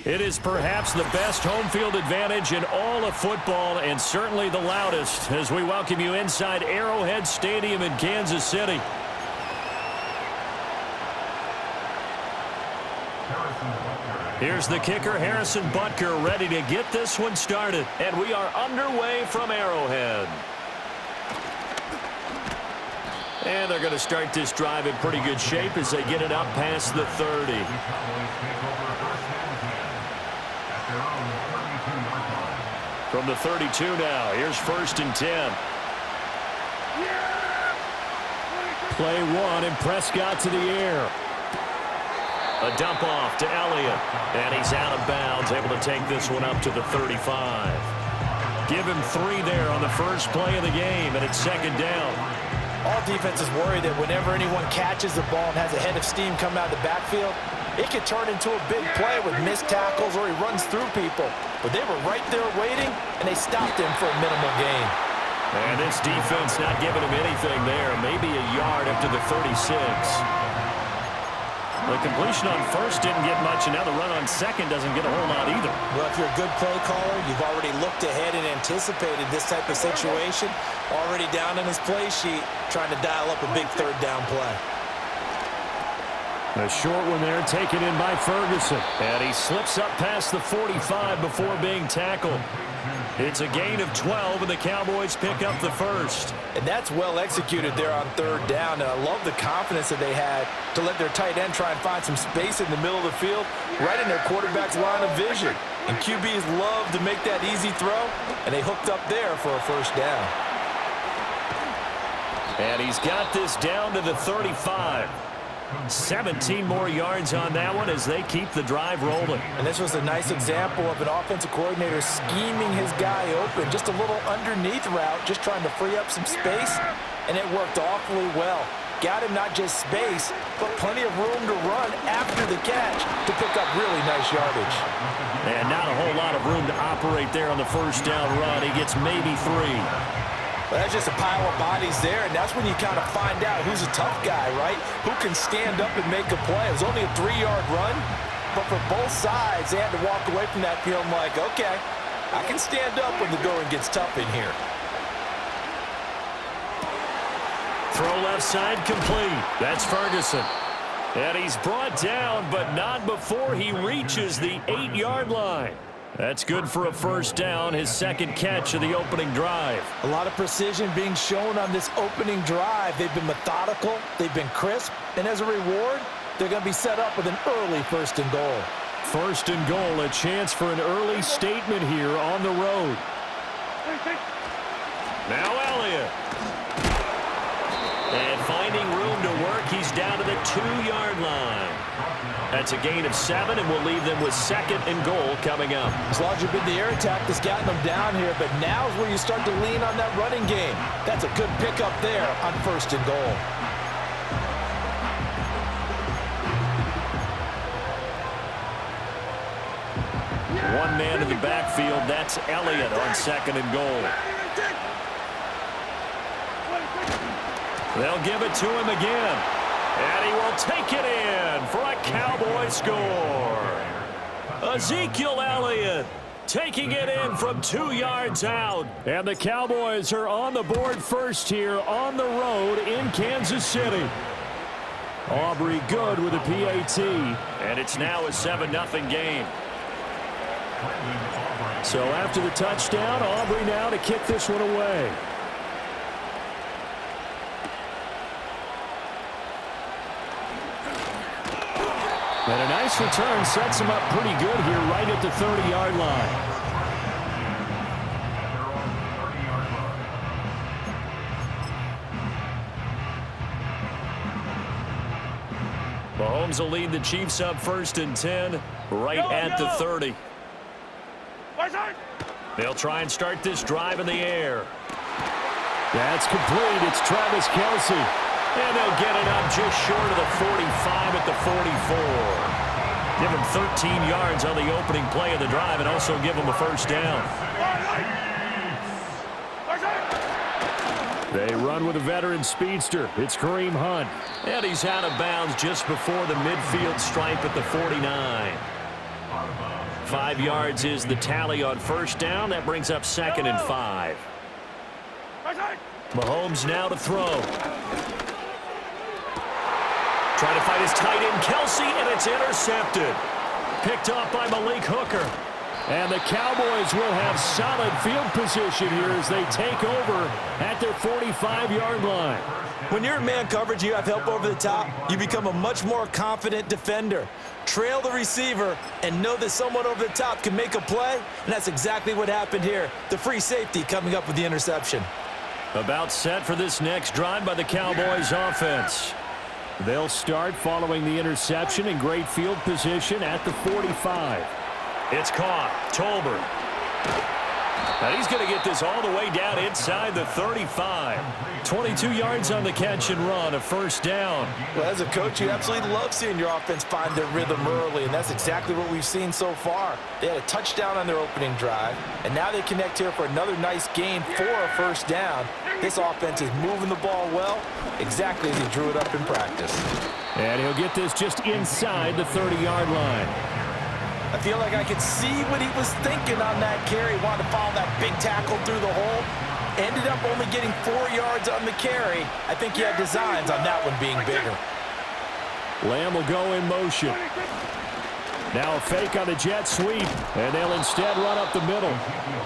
It is perhaps the best home field advantage in all of football and certainly the loudest as we welcome you inside Arrowhead Stadium in Kansas City. Here's the kicker, Harrison Butker, ready to get this one started. And we are underway from Arrowhead. And they're going to start this drive in pretty good shape as they get it up past the 30. From the 32 now, here's 1st and 10. Play one, and Prescott to the air. A dump off to Elliott, and he's out of bounds, able to take this one up to the 35. Give him 3 there on the first play of the game, and it's 2nd down. All defenses worry that whenever anyone catches the ball and has a head of steam coming out of the backfield, it could turn into a big play with missed tackles or he runs through people. But they were right there waiting, and they stopped him for a minimal gain. And this defense not giving him anything there, maybe a yard up to the 36. The completion on first didn't get much, and now the run on second doesn't get a whole lot either. Well, if you're a good play caller, you've already looked ahead and anticipated this type of situation. Already down in his play sheet, trying to dial up a big 3rd down play. A short one there taken in by Ferguson. And he slips up past the 45 before being tackled. It's a gain of 12, and the Cowboys pick up the first. And that's well executed there on 3rd down. And I love the confidence that they had to let their tight end try and find some space in the middle of the field, right in their quarterback's line of vision. And QBs love to make that easy throw, and they hooked up there for a 1st down. And he's got this down to the 35. 17 more yards on that one as they keep the drive rolling. And this was a nice example of an offensive coordinator scheming his guy open. Just a little underneath route, just trying to free up some space, and it worked awfully well. Got him not just space, but plenty of room to run after the catch to pick up really nice yardage. And not a whole lot of room to operate there on the 1st down run. He gets maybe 3. But that's just a pile of bodies there, and that's when you kind of find out who's a tough guy, right? Who can stand up and make a play. It was only a 3-yard run, but for both sides, they had to walk away from that field like, okay, I can stand up when the going gets tough in here. Throw left side complete. That's Ferguson. And he's brought down, but not before he reaches the 8-yard line. That's good for a 1st down, his 2nd catch of the opening drive. A lot of precision being shown on this opening drive. They've been methodical, they've been crisp, and as a reward, they're going to be set up with an early 1st and goal. 1st and goal, a chance for an early statement here on the road. Now Elliott. And finding room to work, he's down to the 2-yard line. That's a gain of 7, and we'll leave them with 2nd and goal coming up. As long as you've been the air attack that's gotten them down here, but now is where you start to lean on that running game. That's a good pickup there on 1st and goal. One man in the backfield, that's Elliott on 2nd and goal. They'll give it to him again. And he will take it in for a Cowboy score. Ezekiel Elliott taking it in from 2 yards out. And the Cowboys are on the board first here on the road in Kansas City. Aubrey good with a PAT. And it's now a 7-0 game. So after the touchdown, Aubrey now to kick this one away. And a nice return sets him up pretty good here right at the 30-yard line. Mahomes will lead the Chiefs up 1st and 10 right at the 30. They'll try and start this drive in the air. That's complete. It's Travis Kelce. And they'll get it up just short of the 45 at the 44. Give him 13 yards on the opening play of the drive and also give him a 1st down. They run with a veteran speedster. It's Kareem Hunt. And he's out of bounds just before the midfield stripe at the 49. 5 yards is the tally on first down. That brings up 2nd and 5. Mahomes now to throw. Trying to fight his tight end, Kelsey, and it's intercepted. Picked off by Malik Hooker. And the Cowboys will have solid field position here as they take over at their 45-yard line. When you're in man coverage, you have help over the top, you become a much more confident defender. Trail the receiver and know that someone over the top can make a play, and that's exactly what happened here. The free safety coming up with the interception. About set for this next drive by the Cowboys offense. They'll start following the interception in great field position at the 45. It's caught. Tolbert. And he's going to get this all the way down inside the 35. 22 yards on the catch and run, a first down. Well, as a coach, you absolutely love seeing your offense find their rhythm early, and that's exactly what we've seen so far. They had a touchdown on their opening drive, and now they connect here for another nice gain for a first down. This offense is moving the ball well, exactly as he drew it up in practice. And he'll get this just inside the 30-yard line. I feel like I could see what he was thinking on that carry. Wanted to follow that big tackle through the hole. Ended up only getting 4 yards on the carry. I think he had designs on that one being bigger. Lamb will go in motion. Now a fake on the jet sweep, and they'll instead run up the middle.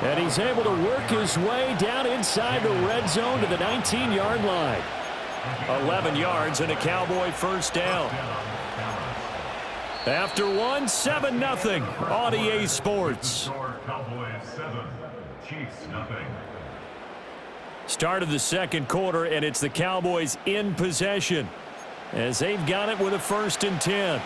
And he's able to work his way down inside the red zone to the 19-yard line. 11 yards and a Cowboy first down. After one, 7-0 on EA Sports. Start of the second quarter, and it's the Cowboys in possession as they've got it with a 1st and 10.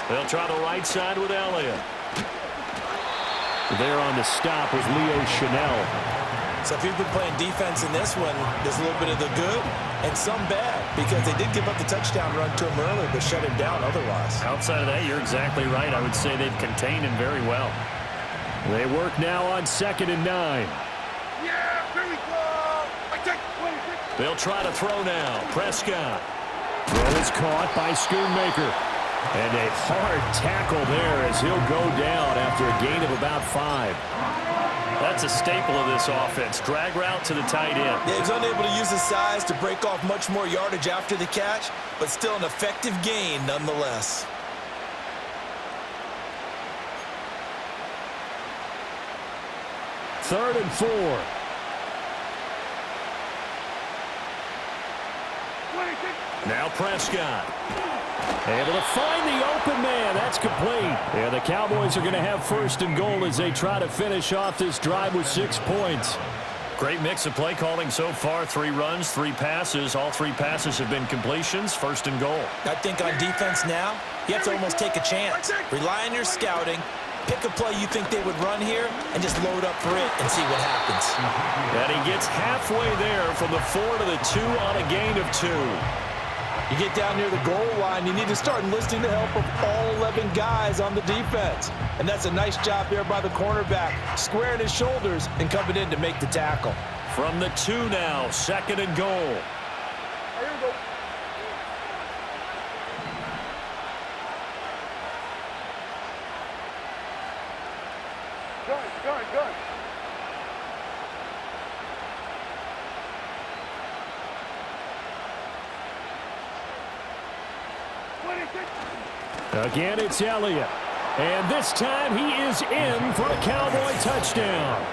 They'll try the right side with Elliott. There on the stop was Leo Chanel. So if you've been playing defense in this one, there's a little bit of the good and some bad, because they did give up the touchdown run to him earlier, but shut him down otherwise. Outside of that, you're exactly right. I would say they've contained him very well. They work now on 2nd and 9. They'll try to throw now. Prescott. Throw is caught by Schoonmaker. And a hard tackle there as he'll go down after a gain of about 5. That's a staple of this offense. Drag route to the tight end. Yeah, he was unable to use his size to break off much more yardage after the catch, but still an effective gain nonetheless. Third and 4. Now Prescott. Able to find the open man. That's complete. And the Cowboys are going to have 1st and goal as they try to finish off this drive with 6 points. Great mix of play calling so far. 3 runs, 3 passes. All 3 passes have been completions. 1st and goal. I think on defense now, you have to almost take a chance. Rely on your scouting. Pick a play you think they would run here and just load up for it and see what happens. And he gets halfway there from the 4 to the 2 on a gain of 2. You get down near the goal line, you need to start enlisting the help of all 11 guys on the defense. And that's a nice job there by the cornerback, squaring his shoulders and coming in to make the tackle. From the 2 now, 2nd and goal. Good. Again, it's Elliott. And this time he is in for a Cowboy touchdown.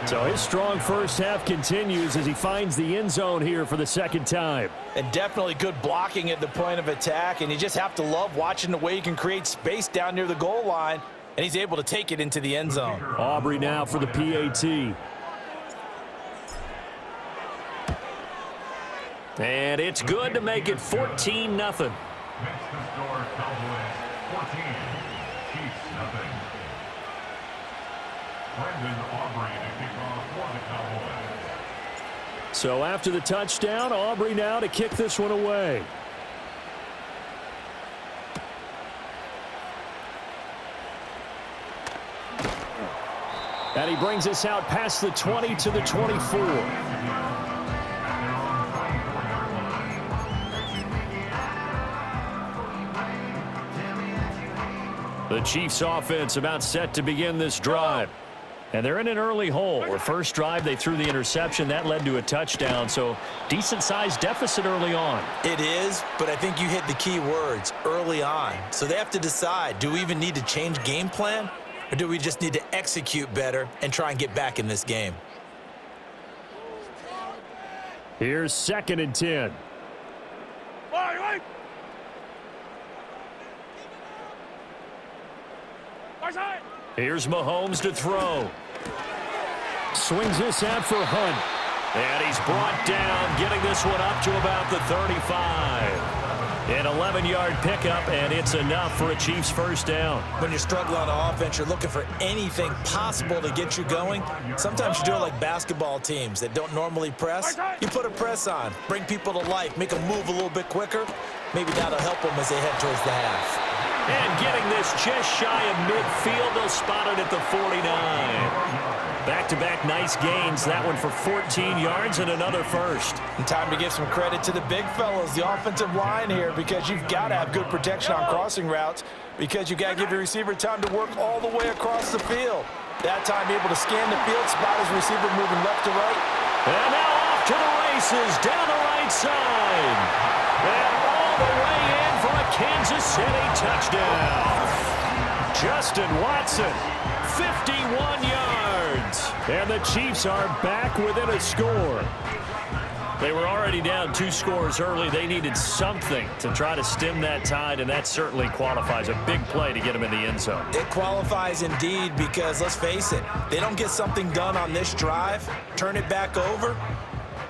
So his strong first half continues as he finds the end zone here for the 2nd time. And definitely good blocking at the point of attack. And you just have to love watching the way you can create space down near the goal line. And he's able to take it into the end zone. Aubrey now for the PAT. And it's good to make it 14-0. So after the touchdown, Aubrey now to kick this one away. And he brings us out past the 20 to the 24. The Chiefs offense about set to begin this drive. And they're in an early hole. Their first drive, they threw the interception. That led to a touchdown. So decent-sized deficit early on. It is, but I think you hit the key words, early on. So they have to decide, do we even need to change game plan? Or do we just need to execute better and try and get back in this game? Here's 2nd and 10. Here's Mahomes to throw. Swings this out for Hunt. And he's brought down, getting this one up to about the 35. An 11-yard pickup, and it's enough for a Chiefs first down. When you're struggling on offense, you're looking for anything possible to get you going. Sometimes you do it like basketball teams that don't normally press. You put a press on, bring people to life, make them move a little bit quicker. Maybe that'll help them as they head towards the half. And getting this just shy of midfield, they'll spot it at the 49. Back-to-back nice gains. That one for 14 yards and another first. And time to give some credit to the big fellas, the offensive line here, because you've got to have good protection on crossing routes, because you've got to give your receiver time to work all the way across the field. That time able to scan the field, spot his receiver moving left to right. And now off to the races, down the right side. And all the way in for a Kansas City touchdown. Justin Watson, 51 yards. And the Chiefs are back within a score. They were already down 2 scores early. They needed something to try to stem that tide, and that certainly qualifies. A big play to get them in the end zone. It qualifies indeed because, let's face it, they don't get something done on this drive, turn it back over.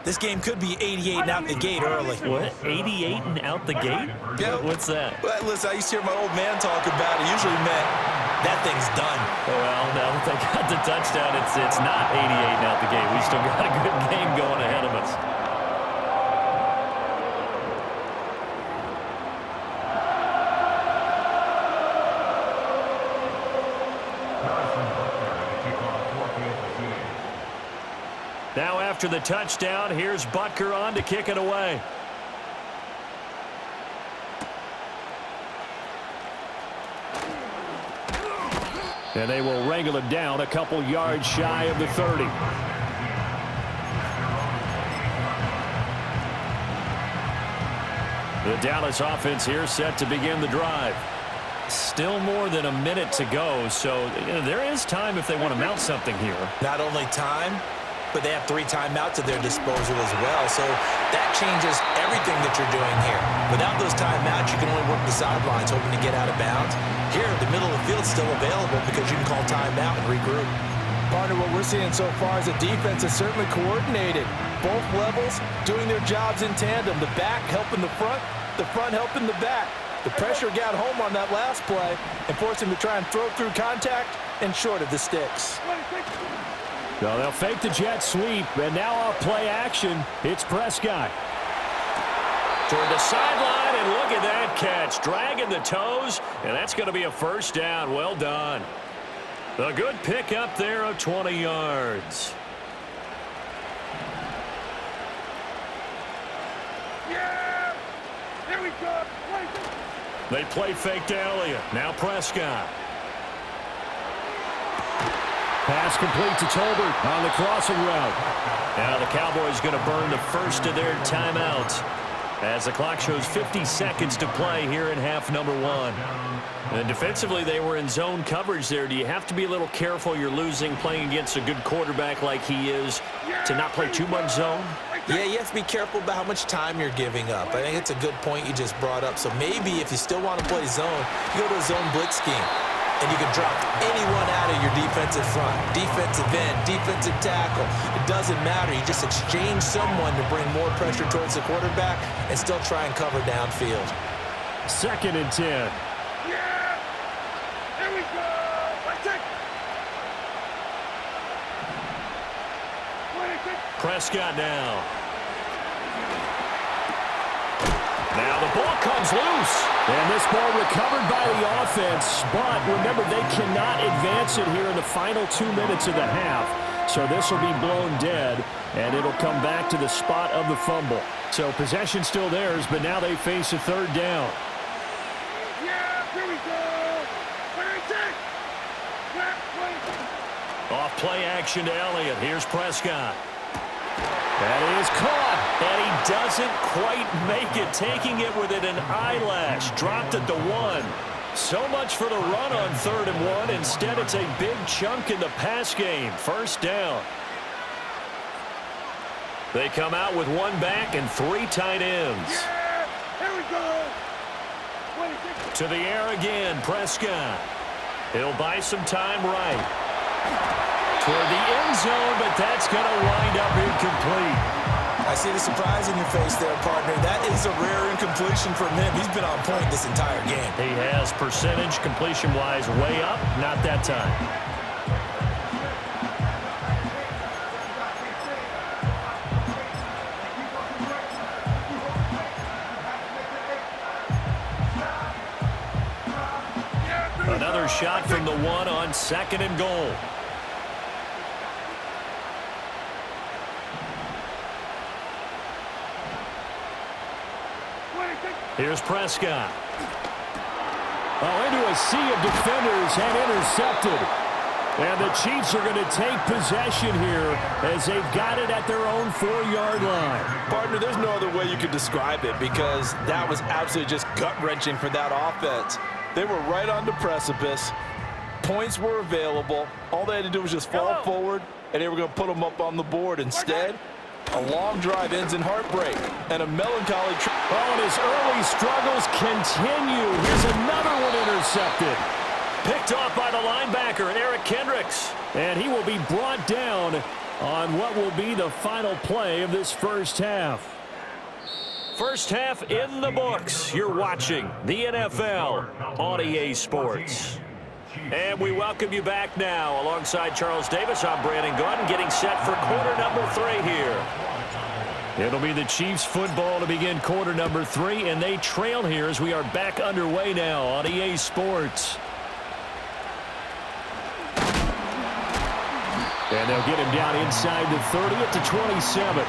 This game could be 88 and out the gate early. What? 88 and out the gate? Yeah. What's that? Well, listen, I used to hear my old man talk about it. Usually meant that thing's done. Well, now that they got the touchdown, it's not 88 and out the gate. We still got a good game going ahead of us. Now after the touchdown, here's Butker on to kick it away. And they will wrangle it down a couple yards shy of the 30. The Dallas offense here set to begin the drive. Still more than a minute to go, so there is time if they want to mount something here. Not only time, but they have 3 timeouts at their disposal as well. So that changes everything that you're doing here. Without those timeouts, you can only work the sidelines hoping to get out of bounds. Here, the middle of the field is still available because you can call timeout and regroup. Partner, what we're seeing so far is the defense is certainly coordinated. Both levels doing their jobs in tandem. The back helping the front helping the back. The pressure got home on that last play and forced him to try and throw through contact and short of the sticks. So they'll fake the jet sweep, and now off play action, it's Prescott. Toward the sideline, and look at that catch. Dragging the toes, and that's going to be a first down. Well done. A good pickup there of 20 yards. Yeah! Here we go! They play fake to Elliott. Now Prescott. Pass complete to Tolbert on the crossing route. Now the Cowboys going to burn the first of their timeouts as the clock shows 50 seconds to play here in half number 1. And defensively, they were in zone coverage there. Do you have to be a little careful? You're losing playing against a good quarterback like he is to not play too much zone? Yeah, you have to be careful about how much time you're giving up. I think it's a good point you just brought up. So maybe if you still want to play zone, you go to a zone blitz scheme. And you can drop anyone out of your defensive front, defensive end, defensive tackle. It doesn't matter. You just exchange someone to bring more pressure towards the quarterback and still try and cover downfield. 2nd and 10. Yeah! Here we go! Let's take. Prescott now. Now the ball comes loose. And this ball recovered by the offense, but remember, they cannot advance it here in the final 2 minutes of the half. So this will be blown dead, and it'll come back to the spot of the fumble. So possession still theirs, but now they face a third down. Yeah, here we go. 26. Off play action to Elliott. Here's Prescott. That is caught, and he doesn't quite make it, taking it within an eyelash. Dropped at the 1. So much for the run on 3rd and 1. Instead, it's a big chunk in the pass game. First down. They come out with 1 back and 3 tight ends. Yeah, here we go. 26. To the air again, Prescott. He'll buy some time right. Toward the end zone, but that's going to wind up incomplete. I see the surprise in your face there, partner. That is a rare incompletion from him. He's been on point this entire game. He has percentage completion-wise way up, not that time. Another shot from the 1 on 2nd and goal. Here's Prescott. Into a sea of defenders and intercepted. And the Chiefs are going to take possession here as they've got it at their own 4-yard line. Partner, there's no other way you could describe it because that was absolutely just gut-wrenching for that offense. They were right on the precipice. Points were available. All they had to do was just fall forward, and they were going to put them up on the board. Instead, a long drive ends in heartbreak and a melancholy and his early struggles continue. Here's another one intercepted. Picked off by the linebacker, Eric Kendricks. And he will be brought down on what will be the final play of this first half. First half in the books. You're watching the NFL on EA Sports. And we welcome you back now. Alongside Charles Davis, I'm Brandon Gordon, getting set for quarter number 3 here. It'll be the Chiefs football to begin quarter number 3, and they trail here as we are back underway now on EA Sports. And they'll get him down inside the 30 at the 27.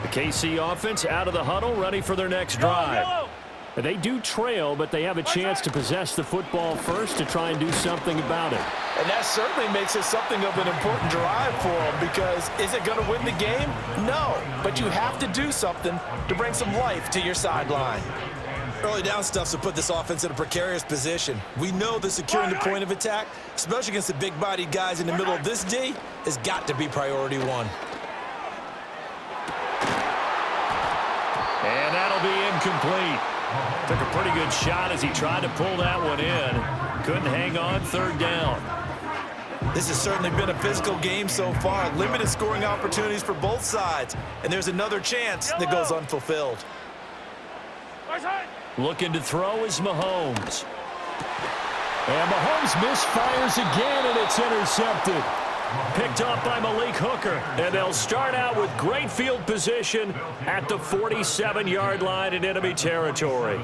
The KC offense out of the huddle, ready for their next drive. They do trail, but they have a chance to possess the football first to try and do something about it. And that certainly makes it something of an important drive for them because is it going to win the game? No, but you have to do something to bring some life to your sideline. Early down stuff to put this offense in a precarious position. We know that securing the point of attack, especially against the big-bodied guys in the middle of this D, has got to be priority 1. And that'll be incomplete. Took a pretty good shot as he tried to pull that one in. Couldn't hang on, 3rd down. This has certainly been a physical game so far. Limited scoring opportunities for both sides. And there's another chance that goes unfulfilled. Looking to throw is Mahomes. And Mahomes misfires again, and it's intercepted. Picked up by Malik Hooker. And they'll start out with great field position at the 47-yard line in enemy territory.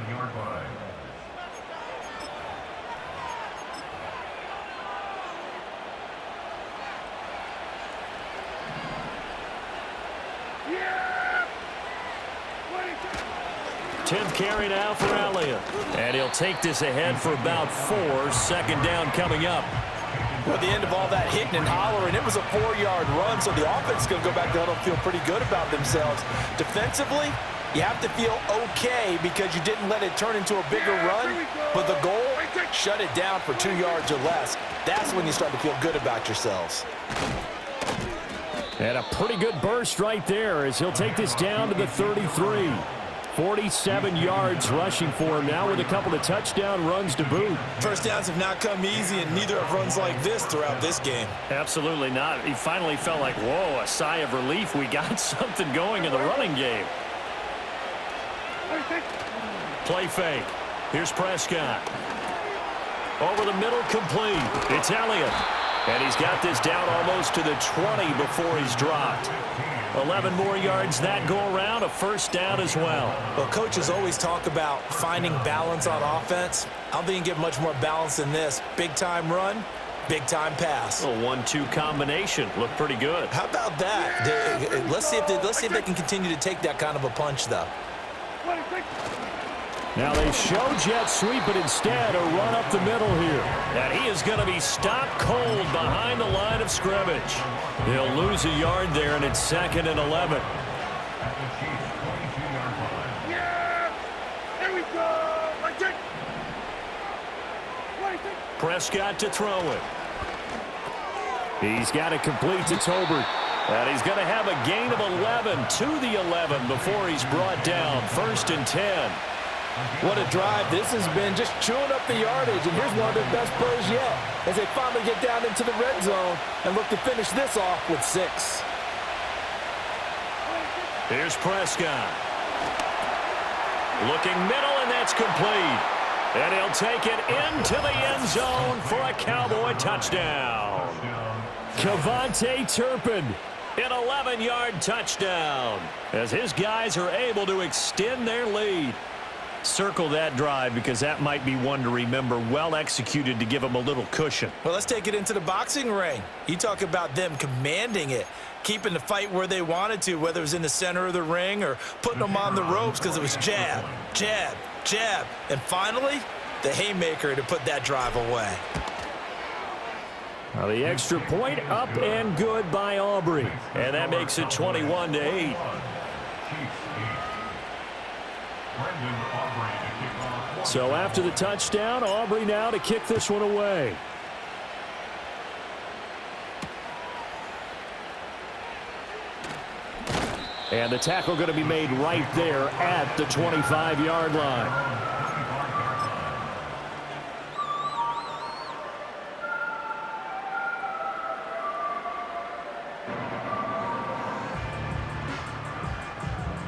Yeah! 10th carry now for Elliott. And he'll take this ahead for about 4. 2nd down coming up. Well, at the end of all that hitting and hollering, it was a 4-yard run, so the offense is going to go back to huddle and feel pretty good about themselves. Defensively, you have to feel okay because you didn't let it turn into a bigger run, but the goal, shut it down for 2 yards or less. That's when you start to feel good about yourselves. And a pretty good burst right there as he'll take this down to the 33. 47 yards rushing for him now with a couple of touchdown runs to boot. First downs have not come easy, and neither have runs like this throughout this game. Absolutely not. He finally felt like, whoa, a sigh of relief. We got something going in the running game. Play fake. Here's Prescott. Over the middle, complete. It's Elliott. And he's got this down almost to the 20 before he's dropped. 11 more yards that go around, a first down as well. Well, coaches always talk about finding balance on offense. I don't think you can get much more balance than this. Big-time run, big-time pass. A 1-2 combination. Looked pretty good. How about that? Let's see if they can continue to take that kind of a punch, though. Now they show jet sweep, but instead a run up the middle here. And he is going to be stopped cold behind the line of scrimmage. He'll lose a yard there, and it's 2nd and 11. Yeah! There we go! Like it! Prescott to throw it. He's got it complete to Tolbert. And he's going to have a gain of 11 to the 11 before he's brought down. 1st and 10. What a drive this has been, just chewing up the yardage, and here's one of their best plays yet as they finally get down into the red zone and look to finish this off with 6. Here's Prescott. Looking middle, and that's complete. And he'll take it into the end zone for a Cowboy touchdown. Kevontae Turpin, an 11-yard touchdown, as his guys are able to extend their lead. Circle that drive because that might be one to remember. Well executed to give them a little cushion. Well, let's take it into the boxing ring. You talk about them commanding it, keeping the fight where they wanted to, whether it was in the center of the ring or putting them on the ropes because it was jab, jab, jab. And finally, the haymaker to put that drive away. Now the extra point up and good by Aubrey. And that makes it 21-8. So after the touchdown, Aubrey now to kick this one away. And the tackle going to be made right there at the 25-yard line.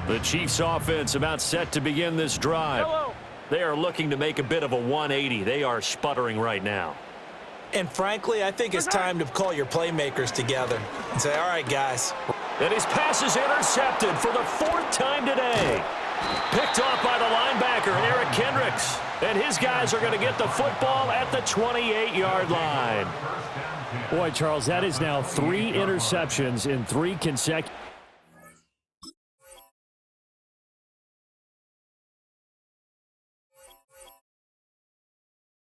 The Chiefs offense about set to begin this drive. They are looking to make a bit of a 180. They are sputtering right now. And frankly, I think it's time to call your playmakers together and say, all right, guys. And his pass is intercepted for the 4th time today. Picked off by the linebacker, Eric Kendricks. And his guys are going to get the football at the 28-yard line. Boy, Charles, that is now 3 interceptions in 3 consecutive.